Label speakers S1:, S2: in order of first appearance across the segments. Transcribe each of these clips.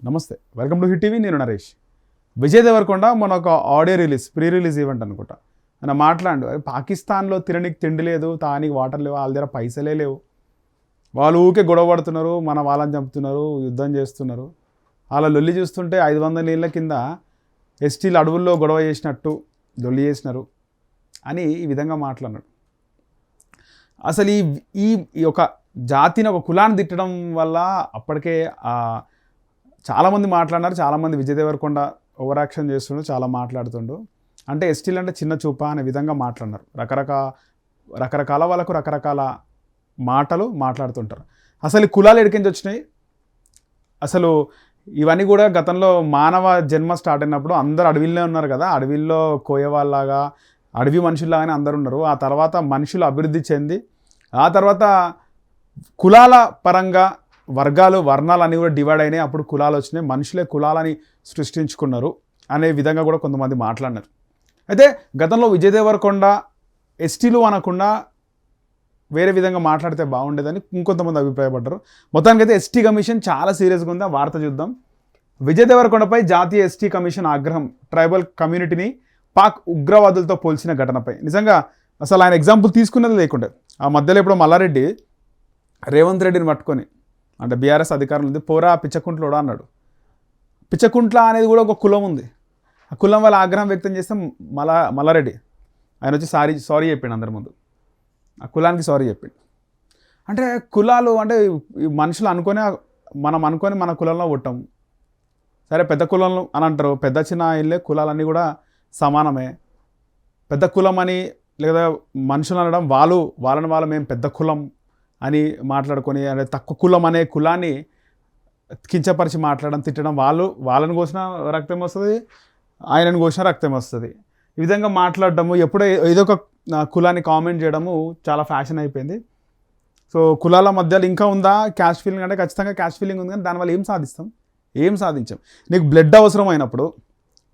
S1: నమస్తే, welcome to hit TV. నేను నరేష్. విజయ్ దేవరకొండ మొన్న ఒక ఆడియో ప్రీ రిలీజ్ ఈవెంట్ అనుకుంటా, ఆయన మాట్లాడు పాకిస్తాన్లో తినడానికి తిండి లేదు, తానికి వాటర్ లేవు, వాళ్ళ దగ్గర పైసలే లేవు, వాళ్ళు ఊకే గొడవ పడుతున్నారు, మన వాళ్ళని చంపుతున్నారు, యుద్ధం చేస్తున్నారు, వాళ్ళ లొల్లి చూస్తుంటే 500 ఏళ్ళ కింద ఎస్టీలు అడవుల్లో గొడవ చేసినట్టు లొల్లి చేసినారు అని ఈ విధంగా మాట్లాడినాడు. అసలు ఈ ఒక జాతిని, ఒక కులాన్ని తిట్టడం వల్ల అప్పటికే చాలామంది మాట్లాడినారు. చాలామంది విజయ్ దేవరకొండ ఓవర్ యాక్షన్ చేస్తుండు, చాలా మాట్లాడుతుండు. అంటే ఎస్టీలు అంటే చిన్న చూప అనే విధంగా మాట్లాడినారు. రకరకాల వాళ్ళకు రకరకాల మాటలు మాట్లాడుతుంటారు. అసలు ఈ కులాలు ఎడికించి వచ్చినాయి? అసలు ఇవన్నీ కూడా గతంలో మానవ జన్మ స్టార్ట్ అయినప్పుడు అందరు అడవిలో ఉన్నారు కదా, అడవిల్లో కోయవాళ్ళలాగా అడవి మనుషుల్లాగానే అందరు ఉన్నారు. ఆ తర్వాత మనుషులు అభివృద్ధి చెంది ఆ తర్వాత కులాల పరంగా వర్గాలు వర్ణాలు అన్నీ కూడా డివైడ్ అయినాయి. అప్పుడు కులాలు వచ్చినాయి, మనుషులే కులాలని సృష్టించుకున్నారు అనే విధంగా కూడా కొంతమంది మాట్లాడినారు. అయితే గతంలో విజయ్ దేవరకొండ ఎస్టీలు అనకుండా వేరే విధంగా మాట్లాడితే బాగుండేదని ఇంకొంతమంది అభిప్రాయపడ్డారు. మొత్తానికైతే ఎస్టీ కమిషన్ చాలా సీరియస్గా ఉంది. ఆ వార్త చూద్దాం. విజయ్ దేవరకొండపై జాతీయ ఎస్టీ కమిషన్ ఆగ్రహం, ట్రైబల్ కమ్యూనిటీని పాక్ ఉగ్రవాదులతో పోల్చిన ఘటనపై. నిజంగా అసలు ఆయన ఎగ్జాంపుల్ తీసుకున్నది లేకుండే. ఆ మధ్యలో ఇప్పుడు మల్లారెడ్డి రేవంత్ రెడ్డిని పట్టుకొని, అంటే బీఆర్ఎస్ అధికారులు ఉంది, పోరా పిచ్చకుంట్లోడా అన్నాడు. పిచ్చకుంట్ల అనేది కూడా ఒక కులం ఉంది. ఆ కులం వల్ల ఆగ్రహం వ్యక్తం చేస్తే మల్లారెడ్డి ఆయన వచ్చి సారీ చెప్పిండు అందరి ముందు. ఆ కులానికి సారీ చెప్పిండు. అంటే కులాలు అంటే మనుషులు మనం అనుకొని మన కులంలో పుట్టాం. సరే పెద్ద కులంలో అని అంటారు, పెద్ద చిన్న ఇల్లే కులాలన్నీ కూడా సమానమే. పెద్ద కులం అని లేదా మనుషులు అనడం, వాళ్ళని మేము పెద్ద కులం అని మాట్లాడుకొని, అంటే తక్కువ కులం అనే కులాన్ని కించపరిచి మాట్లాడడం, తిట్టడం, వాళ్ళని కోసిన రక్తం వస్తుంది, ఆయనను కోసిన రక్తం వస్తుంది. ఈ విధంగా మాట్లాడడము, ఎప్పుడో ఏదో ఒక కులాన్ని కామెంట్ చేయడము చాలా ఫ్యాషన్ అయిపోయింది. సో కులాల మధ్యలో ఇంకా ఉందా క్యాష్ ఫీలింగ్? అంటే ఖచ్చితంగా క్యాష్ ఫీలింగ్ ఉంది, కానీ దానివల్ల ఏం సాధించాం? నీకు బ్లడ్ అవసరం అయినప్పుడు,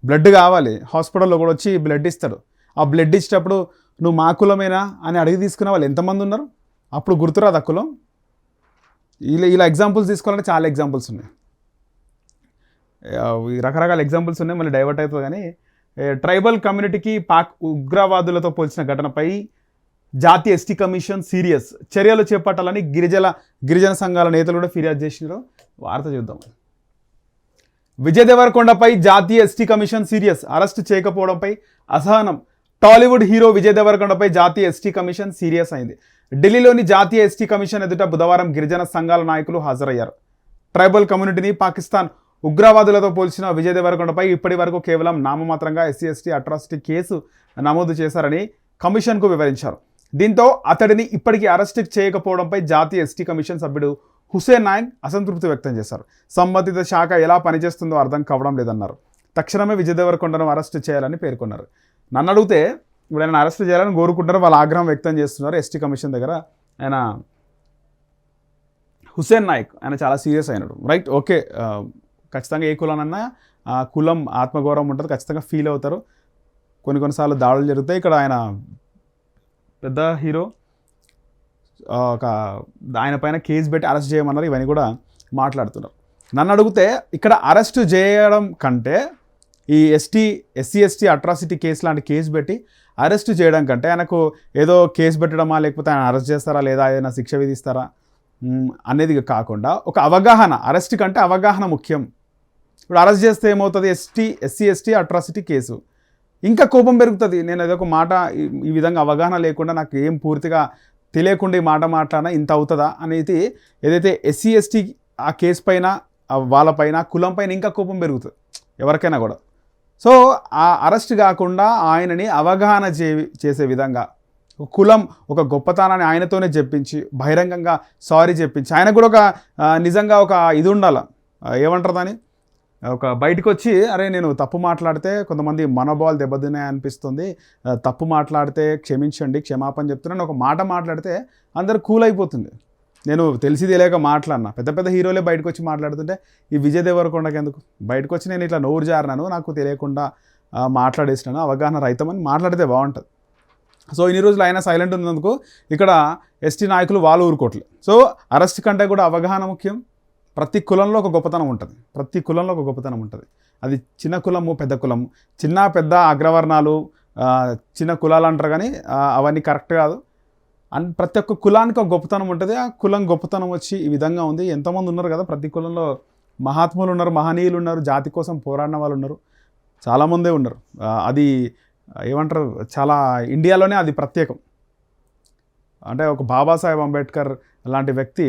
S1: బ్లడ్ కావాలి, హాస్పిటల్లో కూడా వచ్చి బ్లడ్ ఇస్తాడు. ఆ బ్లడ్ ఇచ్చేటప్పుడు నువ్వు మా కులమేనా అని అడిగి తీసుకునే వాళ్ళు ఎంతమంది ఉన్నారు? అప్పుడు గుర్తురాదు ఆ కులం. ఇలా ఎగ్జాంపుల్స్ తీసుకోవాలంటే చాలా ఎగ్జాంపుల్స్ ఉన్నాయి, రకరకాల ఎగ్జాంపుల్స్ ఉన్నాయి, మళ్ళీ డైవర్ట్ అవుతుంది. కానీ ట్రైబల్ కమ్యూనిటీకి పాక్ ఉగ్రవాదులతో పోల్చిన ఘటనపై జాతీయ ఎస్టీ కమిషన్ సీరియస్, చర్యలు చేపట్టాలని గిరిజన సంఘాల నేతలు కూడా ఫిర్యాదు చేసినారు. వార్త చూద్దాం. విజయ్ దేవరకొండపై జాతీయ ఎస్టీ కమిషన్ సీరియస్, అరెస్ట్ చేయకపోవడంపై అసహనం. టాలీవుడ్ హీరో విజయ్ దేవరకొండపై జాతీయ ఎస్టీ కమిషన్ సీరియస్ అయింది. ఢిల్లీలోని జాతీయ ఎస్టీ కమిషన్ ఎదుట బుధవారం గిరిజన సంఘాల నాయకులు హాజరయ్యారు. ట్రైబల్ కమ్యూనిటీని పాకిస్తాన్ ఉగ్రవాదులతో పోల్చిన విజయ్ దేవరకొండపై ఇప్పటి వరకు కేవలం నామమాత్రంగా ఎస్సీ ఎస్టీ అట్రాసిటీ కేసు నమోదు చేశారని కమిషన్కు వివరించారు. దీంతో అతడిని ఇప్పటికీ అరెస్ట్ చేయకపోవడంపై జాతీయ ఎస్టీ కమిషన్ సభ్యుడు హుసేన్ నాయక్ అసంతృప్తి వ్యక్తం చేశారు. సంబంధిత శాఖ ఎలా పనిచేస్తుందో అర్థం కావడం లేదన్నారు. తక్షణమే విజయ్ దేవరకొండను అరెస్ట్ చేయాలని పేర్కొన్నారు. నన్ను అడిగితే ఇప్పుడు ఆయన అరెస్ట్ చేయాలని కోరుకుంటారు, వాళ్ళ ఆగ్రహం వ్యక్తం చేస్తున్నారు ఎస్టీ కమిషన్ దగ్గర. ఆయన హుసేన్ నాయక్ ఆయన చాలా సీరియస్ అయినాడు. రైట్, ఓకే, ఖచ్చితంగా ఏ కులానన్నా కులం ఆత్మగౌరవం ఉంటుంది, ఖచ్చితంగా ఫీల్ అవుతారు. కొన్నిసార్లు దాడులు జరుగుతాయి. ఇక్కడ ఆయన పెద్ద హీరో, ఒక ఆయన పైన కేసు పెట్టి అరెస్ట్ చేయమన్నారు. ఇవన్నీ కూడా మాట్లాడుతున్నారు. నన్ను అడిగితే ఇక్కడ అరెస్ట్ చేయడం కంటే ఈ ఎస్సీ ఎస్టీ అట్రాసిటీ కేసు లాంటి కేసు పెట్టి అరెస్ట్ చేయడం కంటే ఆయనకు ఏదో కేసు పెట్టడమా, లేకపోతే ఆయన అరెస్ట్ చేస్తారా లేదా ఏదైనా శిక్ష విధిస్తారా అనేది కాకుండా ఒక అవగాహన, అరెస్ట్ కంటే అవగాహన ముఖ్యం. ఇప్పుడు అరెస్ట్ చేస్తే ఏమవుతుంది? ఎస్సీ ఎస్టీ అట్రాసిటీ కేసు ఇంకా కోపం పెరుగుతుంది. నేను ఏదొక మాట ఈ విధంగా అవగాహన లేకుండా, నాకు ఏం పూర్తిగా తెలియకుండా ఈ మాట మాట్లాడినా ఇంత అవుతుందా అనేది, ఏదైతే ఎస్సీ ఎస్టీ ఆ కేసు పైన, వాళ్ళపైన, కులం పైన ఇంకా కోపం పెరుగుతుంది ఎవరికైనా కూడా. సో ఆ అరెస్ట్ కాకుండా ఆయనని అవగాహన చేసే విధంగా, కులం ఒక గొప్పతనాన్ని ఆయనతోనే చెప్పించి, బహిరంగంగా సారీ చెప్పించి, ఆయన కూడా ఒక నిజంగా ఒక ఇది ఉండాలి, ఏమంటారు దాన్ని, ఒక బయటకు వచ్చి అరే నేను తప్పు మాట్లాడితే కొంతమంది మనోభావాలు దెబ్బతిన్నాయి అనిపిస్తుంది, తప్పు మాట్లాడితే క్షమించండి, క్షమాపణ చెప్తున్నాను ఒక మాట మాట్లాడితే అందరు కూల్ అయిపోతుంది. నేను తెలిసి తెలియక మాట్లాడినా, పెద్ద హీరోలే బయటకు వచ్చి మాట్లాడుతుంటే ఈ విజయ్ దేవరకొండకి ఎందుకు బయటకు వచ్చి నేను ఇట్లా నోరు జారినాను, నాకు తెలియకుండా మాట్లాడేసినాను, అవగాహన రహితమని మాట్లాడితే బాగుంటుంది. సో ఇన్ని రోజులు ఆయన సైలెంట్ ఉన్నందుకు ఇక్కడ ఎస్టీ నాయకులు వాళ్ళు ఊరుకోవట్లేదు. సో అరెస్ట్ కంటే కూడా అవగాహన ముఖ్యం, ప్రతి కులంలో ఒక గొప్పతనం ఉంటుంది, ప్రతి కులంలో ఒక గొప్పతనం ఉంటుంది. అది చిన్న కులము పెద్ద కులము, చిన్న పెద్ద అగ్రవర్ణాలు చిన్న కులాలు అంటారు కానీ అవన్నీ కరెక్ట్ కాదు. ప్రతి ఒక్క కులానికి ఒక గొప్పతనం ఉంటుంది. ఆ కులం గొప్పతనం వచ్చి ఈ విధంగా ఉంది. ఎంతోమంది ఉన్నారు కదా, ప్రతి కులంలో మహాత్ములు ఉన్నారు, మహనీయులు ఉన్నారు, జాతి కోసం పోరాడిన వాళ్ళు ఉన్నారు, చాలామందే ఉన్నారు. అది ఏమంటారు, చాలా ఇండియాలోనే అది ప్రత్యేకం. అంటే ఒక బాబాసాహెబ్ అంబేద్కర్ లాంటి వ్యక్తి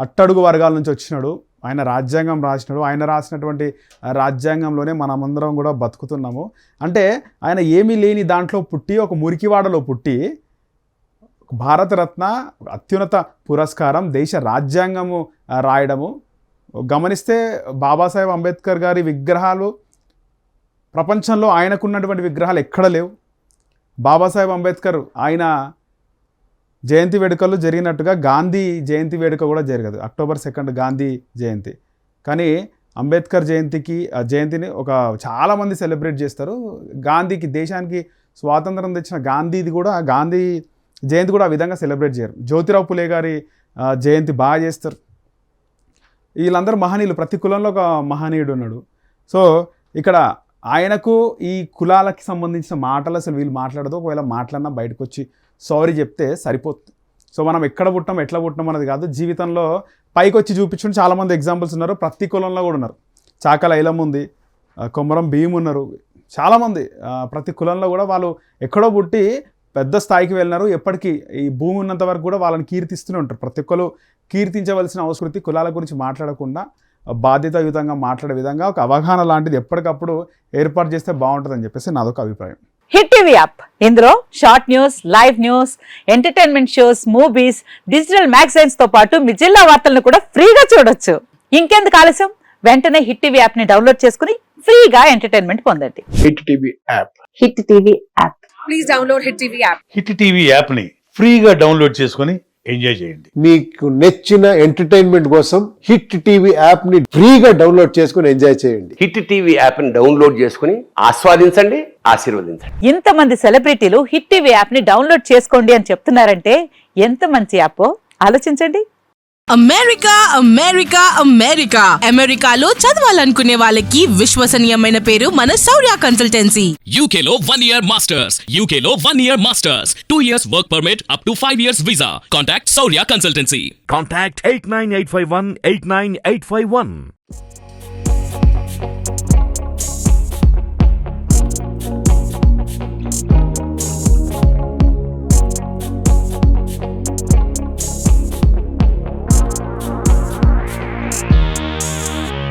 S1: అట్టడుగు వర్గాల నుంచి వచ్చినాడు, ఆయన రాజ్యాంగం రాసినాడు, ఆయన రాసినటువంటి రాజ్యాంగంలోనే మనమందరం కూడా బతుకుతున్నాము. అంటే ఆయన ఏమీ లేని దాంట్లో పుట్టి, ఒక మురికివాడలో పుట్టి భారతరత్న అత్యున్నత పురస్కారం, దేశ రాజ్యాంగము రాయడము. గమనిస్తే బాబాసాహెబ్ అంబేద్కర్ గారి విగ్రహాలు ప్రపంచంలో ఆయనకున్నటువంటి విగ్రహాలు ఎక్కడ లేవు. బాబాసాహెబ్ అంబేద్కర్ ఆయన జయంతి వేడుకలు జరిగినట్టుగా గాంధీ జయంతి వేడుక కూడా జరగదు, October 2 గాంధీ జయంతి. కానీ అంబేద్కర్ జయంతిని చాలామంది సెలబ్రేట్ చేస్తారు. గాంధీకి, దేశానికి స్వాతంత్రం తెచ్చిన గాంధీ జయంతి కూడా ఆ విధంగా సెలబ్రేట్ చేయరు. జ్యోతిరావు పులే గారి జయంతి బాగా చేస్తారు. వీళ్ళందరూ మహనీయులు, ప్రతి కులంలో ఒక మహనీయుడు ఉన్నాడు. సో ఇక్కడ ఆయనకు ఈ కులాలకి సంబంధించిన మాటలు అసలు వీళ్ళు మాట్లాడదు. ఒకవేళ మాట్లాడినా బయటకు వచ్చి సారీ చెప్తే సరిపోతుంది. సో మనం ఎక్కడ పుట్టాం ఎట్లా పుట్టాం అన్నది కాదు, జీవితంలో పైకి వచ్చి చూపించుకుని చాలామంది ఎగ్జాంపుల్స్ ఉన్నారు. ప్రతి కులంలో కూడా ఉన్నారు. చాకల ఐలమ్మ ఉంది, కొమరం భీమ్ ఉన్నారు, చాలామంది ప్రతి కులంలో కూడా వాళ్ళు ఎక్కడో పుట్టి పెద్ద స్థాయికి వెళ్ళినారు. ఎప్పటికీ ఈ భూమి ఉన్నంత వరకు కూడా వాళ్ళని కీర్తిస్తూనే ఉంటారు. ప్రతి ఒక్కరు కీర్తించవలసిన అవసరం, కులాల గురించి మాట్లాడకుండా బాధ్యతాయుతంగా మాట్లాడే విధంగా ఒక అవగాహన లాంటిది ఎప్పటికప్పుడు ఏర్పాటు చేస్తే బాగుంటుందని చెప్పేసి నాదొక అభిప్రాయం.
S2: హిట్ టీవీ యాప్, ఇందులో short news, live news, entertainment shows, movies, digital magazines తో పాటు మీ జిల్లా వార్తలను కూడా ఫ్రీగా చూడొచ్చు. ఇంకెందుకు ఆలస్యం, వెంటనే హిట్ టీవీ యాప్ ని డౌన్లోడ్ చేసుకుని ఫ్రీగా ఎంటర్టైన్మెంట్ పొందండి.
S3: Hit TV app,
S2: hit TV app,
S4: please download hit TV app.
S5: Hit TV app ని ఫ్రీగా డౌన్లోడ్ చేసుకొని ఎంజాయ్ చేయండి.
S3: మీకు నచ్చిన ఎంటర్టైన్మెంట్ కోసం హిట్ టీవీ యాప్ ని ఫ్రీగా డౌన్లోడ్ చేసుకొని ఎంజాయ్ చేయండి.
S6: హిట్ టీవీ యాప్ ని డౌన్లోడ్ చేసుకుని ఆస్వాదించండి, ఆశీర్వదించండి.
S2: ఇంతమంది సెలబ్రిటీలు హిట్ టీవీ యాప్ ని డౌన్లోడ్ చేసుకోండి అని చెప్తున్నారంటే ఎంత మంచి యాప్ ఆలోచించండి.
S7: అమెరికాలో చదవాలనుకునే వాళ్ళకి విశ్వసనీయమైన పేరు మన శౌర్య కన్సల్టెన్సీ.
S8: UK లో 1 year masters, UK లో 1 year masters, 2 years work permit up to 5 years visa. Contact Saurya Consultancy.
S9: Contact 89851 89851.